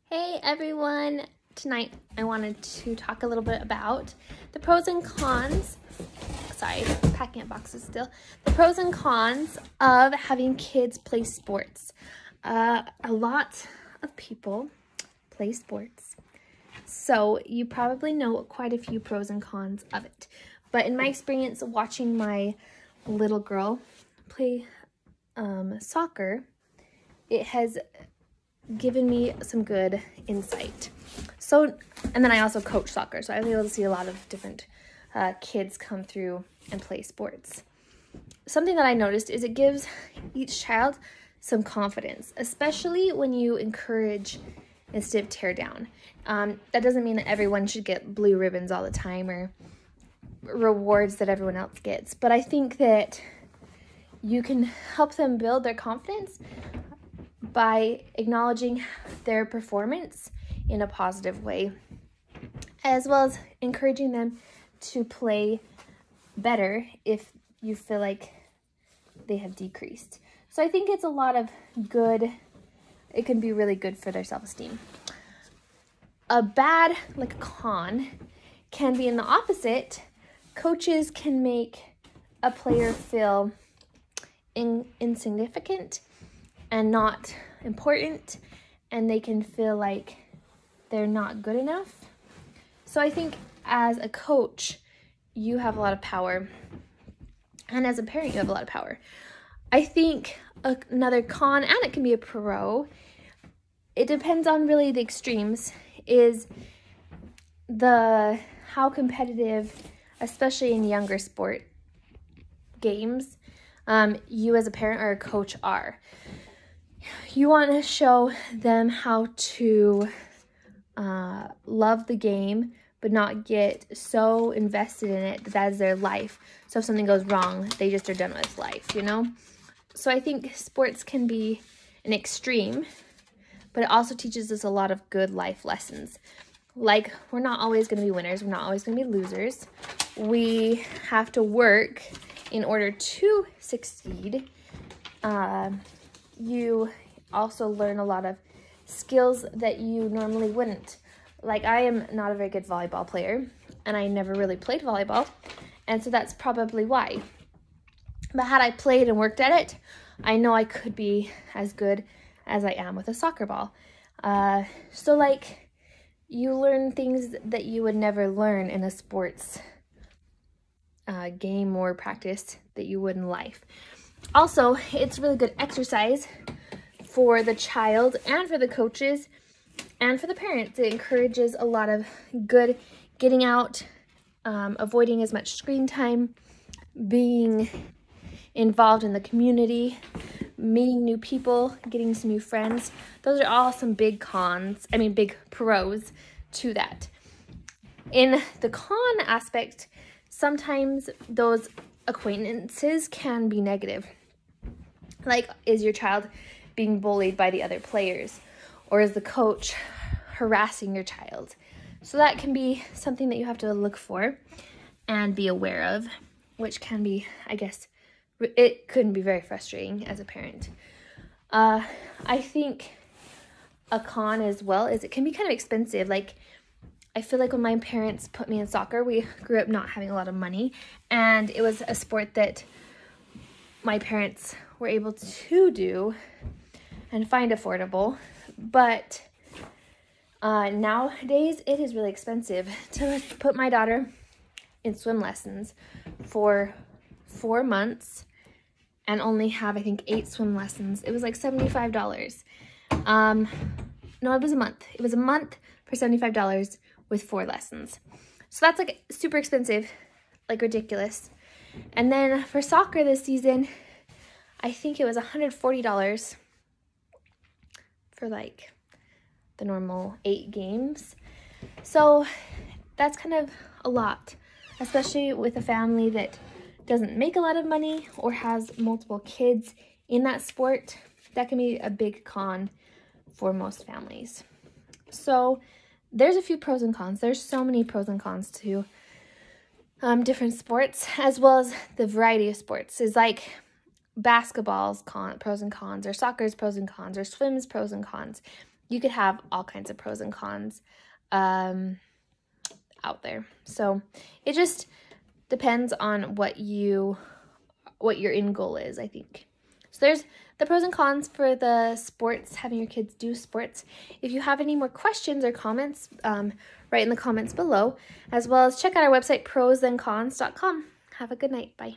Hey everyone! Tonight I wanted to talk a little bit about the pros and cons. Sorry, packing up boxes still. The pros and cons of having kids play sports. A lot of people play sports, so you probably know quite a few pros and cons of it. But in my experience watching my little girl play soccer, it has given me some good insight. And then I also coach soccer, so I was able to see a lot of different kids come through and play sports. Something that I noticed is it gives each child some confidence, especially when you encourage instead of tear down. That doesn't mean that everyone should get blue ribbons all the time or rewards that everyone else gets, but I think that you can help them build their confidence by acknowledging their performance in a positive way, as well as encouraging them to play better if you feel like they have decreased. So I think it's a lot of good. It can be really good for their self-esteem. A bad, like a con, can be in the opposite. Coaches can make a player feel insignificant and not important, and they can feel like they're not good enough. So I think as a coach, you have a lot of power, and as a parent, you have a lot of power. I think another con, and it can be a pro, it depends on really the extremes, is how competitive, especially in younger sport games, you as a parent or a coach are. You want to show them how to love the game, but not get so invested in it that is their life. So if something goes wrong, they just are done with life, you know? So I think sports can be an extreme, but it also teaches us a lot of good life lessons. Like, we're not always going to be winners. We're not always going to be losers. We have to work in order to succeed. You also learn a lot of skills that you normally wouldn't. Like, I am not a very good volleyball player, and I never really played volleyball, and so that's probably why. But had I played and worked at it, I know I could be as good as I am with a soccer ball. So, like, you learn things that you would never learn in a sports game or practice that you would in life. Also, it's really good exercise for the child and for the coaches and for the parents. It encourages a lot of good getting out, avoiding as much screen time, being involved in the community, meeting new people, getting some new friends. Those are all some big pros to that. In the con aspect, sometimes those acquaintances can be negative. Like, is your child being bullied by the other players? Or is the coach harassing your child? So that can be something that you have to look for and be aware of, which can be, I guess, it could be very frustrating as a parent. I think a con as well is it can be kind of expensive. Like, I feel like when my parents put me in soccer, we grew up not having a lot of money, and it was a sport that my parents were able to do and find affordable. But nowadays, it is really expensive to put my daughter in swim lessons for 4 months and only have, I think, 8 swim lessons. It was like $75. No, it was a month. It was a month for $75 with 4 lessons. So that's like super expensive, like ridiculous. And then for soccer this season, I think it was $140 for like the normal 8 games. So that's kind of a lot, especially with a family that doesn't make a lot of money or has multiple kids in that sport. That can be a big con for most families. So there's a few pros and cons. There's so many pros and cons to different sports, as well as the variety of sports. Is like basketball's pros and cons, or soccer's pros and cons, or swim's pros and cons. you could have all kinds of pros and cons out there. So it just depends on what your end goal is, I think. So there's the pros and cons for the sports, having your kids do sports. If you have any more questions or comments, write in the comments below, as well as check out our website, prosandcons.com. Have a good night. Bye.